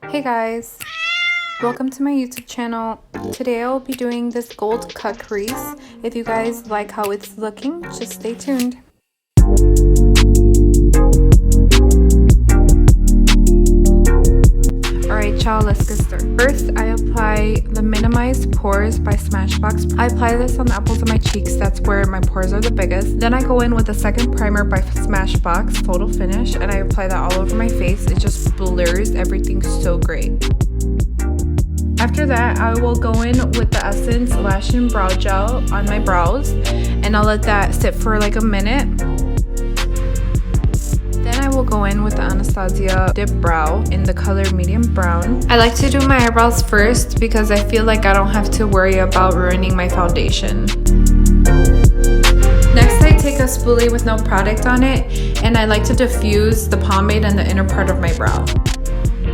Hey guys, welcome to my YouTube channel. Today I'll be doing this gold cut crease. If you guys like how it's looking, just stay tuned. Alright y'all, let's get started. First, I apply the Minimize Pores by Smashbox. I apply this on the apples of my cheeks, that's where my pores are the biggest. Then I go in with the second primer by Smashbox, Photo Finish, and I apply that all over my face. It just blurs everything so great. After that, I will go in with the Essence Lash and Brow Gel on my brows, and I'll let that sit for like a minute. Then I will go in with the Anastasia DipBrow in the color medium brown. I like to do my eyebrows first because I feel like I don't have to worry about ruining my foundation. Next, I take a spoolie with no product on it, and I like to diffuse the pomade in the inner part of my brow.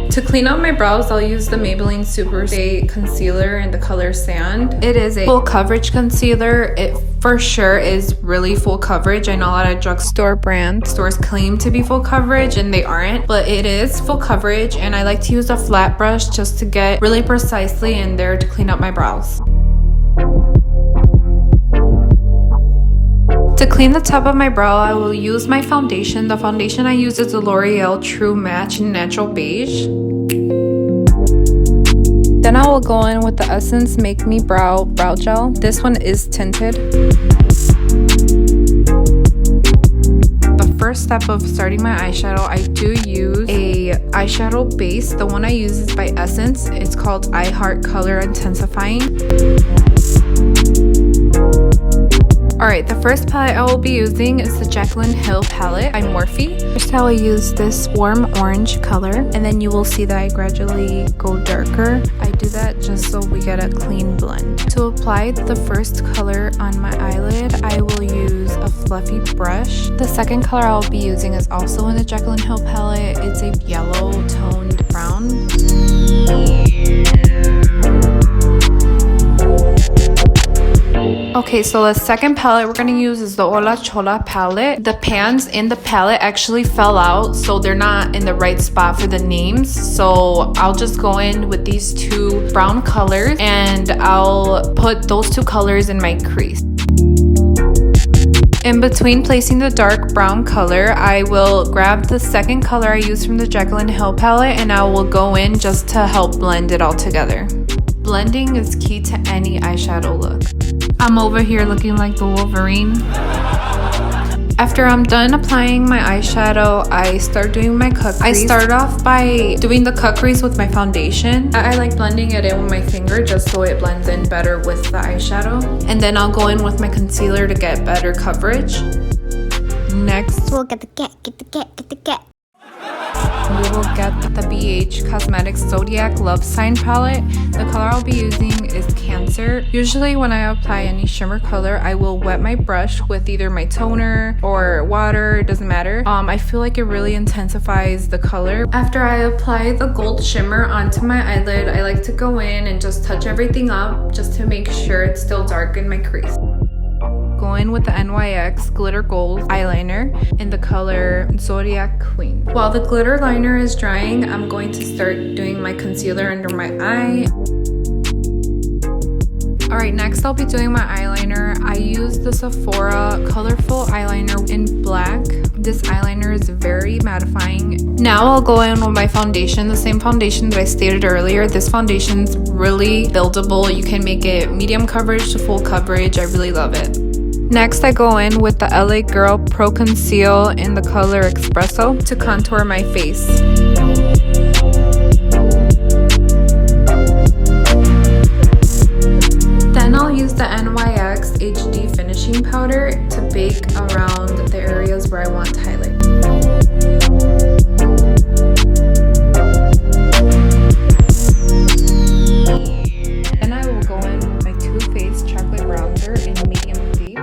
To clean out my brows, I'll use the Maybelline Super concealer in the color Sand. It is a full coverage concealer. It for sure is really full coverage. I know a lot of drugstore brand stores claim to be full coverage and they aren't, but it is full coverage, and I like to use a flat brush just to get really precisely in there to clean up my brows. To clean the top of my brow, I will use my foundation. The foundation I use is the Loreal True Match Natural Beige. Then I will go in with the Essence Make Me Brow Gel. This one is tinted. The first step of starting my eyeshadow, I do use a eyeshadow base. The one I use is by Essence. It's called I Heart Color Intensifying. Alright, the first palette I will be using is the Jaclyn Hill palette by Morphe. First I will use this warm orange color, and then you will see that I gradually go darker. I do that just so we get a clean blend. To apply the first color on my eyelid, I will use a fluffy brush. The second color I will be using is also in the Jaclyn Hill palette. It's a yellow toned brown. Okay, so the second palette we're going to use is the Hola Chola palette. The pans in the palette actually fell out, so they're not in the right spot for the names. So I'll just go in with these two brown colors, and I'll put those two colors in my crease. In between placing the dark brown color, I will grab the second color I used from the Jaclyn Hill palette, and I will go in just to help blend it all together. Blending is key to any eyeshadow look. I'm over here looking like the Wolverine. After I'm done applying my eyeshadow, I start doing my cut crease. I start off by doing the cut crease with my foundation. I like blending it in with my finger just so it blends in better with the eyeshadow. And then I'll go in with my concealer to get better coverage. Next, we'll get the cat. We will get the BHcosmetics Zodiac Love Sign palette. The color I'll be using is Cancer. Usually when I apply any shimmer color, I will wet my brush with either my toner or water, it doesn't matter. I feel like it really intensifies the color. After I apply the gold shimmer onto my eyelid, I like to go in and just touch everything up just to make sure it's still dark in my crease. Go in with the NYX Glitter Gold eyeliner in the color Zodiac Queen. While the glitter liner is drying, I'm going to start doing my concealer under my eye. Alright, next I'll be doing my eyeliner. I use the Sephora colorful eyeliner in black. This eyeliner is very mattifying. Now I'll go in with my foundation, the same foundation that I stated earlier. This foundation's really buildable. You can make it medium coverage to full coverage. I really love it. Next, I go in with the LA Girl Pro Conceal in the color Espresso to contour my face. Then I'll use the NYX HD Finishing Powder to bake around the areas where I want to highlight. Then I will go in with my Too Faced Chocolate Bronzer in medium deep.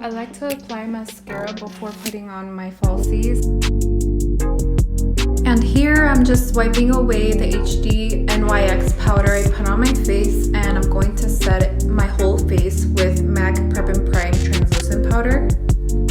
I like to apply mascara before putting on my falsies. And here I'm just wiping away the HD NYX powder I put on my face, and I'm going to set my whole face with MAC Prep and Prime translucent powder.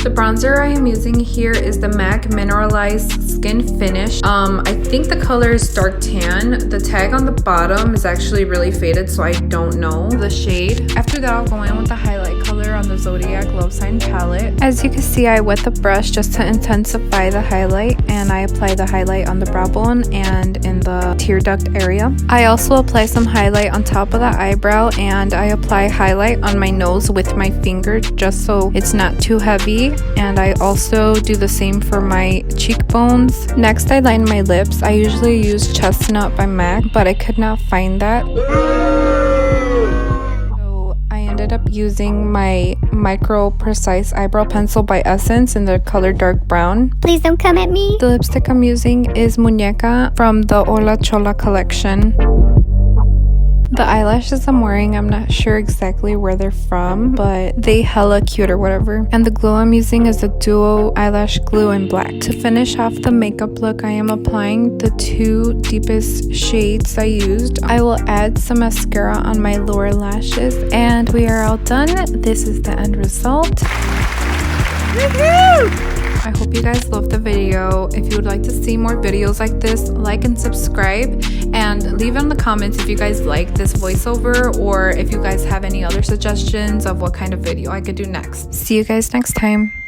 The bronzer I am using here is the MAC Mineralize SkinFinish. I think the color is dark tan. The tag on the bottom is actually really faded, so I don't know the shade. After that, I'll go in with the highlight color on the Zodiac Love Sign palette. As you can see, I wet the brush just to intensify the highlight, and I apply the highlight on the brow bone and in the tear duct area. I also apply some highlight on top of the eyebrow, and I apply highlight on my nose with my finger just so it's not too heavy, and I also do the same for my cheekbones. Next, I line my lips. I usually use Chestnut by MAC, but I could not find that. So I ended up using my Micro Precise Eyebrow Pencil by Essence in the color dark brown. Please don't come at me. The lipstick I'm using is Muñeca from the Hola Chola collection. The eyelashes I'm wearing, I'm not sure exactly where they're from, but they hella cute or whatever. And the glue I'm using is the Duo Eyelash Glue in black. To finish off the makeup look, I am applying the 2 deepest shades I used. I will add some mascara on my lower lashes, and we are all done. This is the end result. Woohoo! I hope you guys loved the video. If you would like to see more videos like this, like and subscribe, and leave in the comments if you guys like this voiceover or if you guys have any other suggestions of what kind of video I could do next. See you guys next time.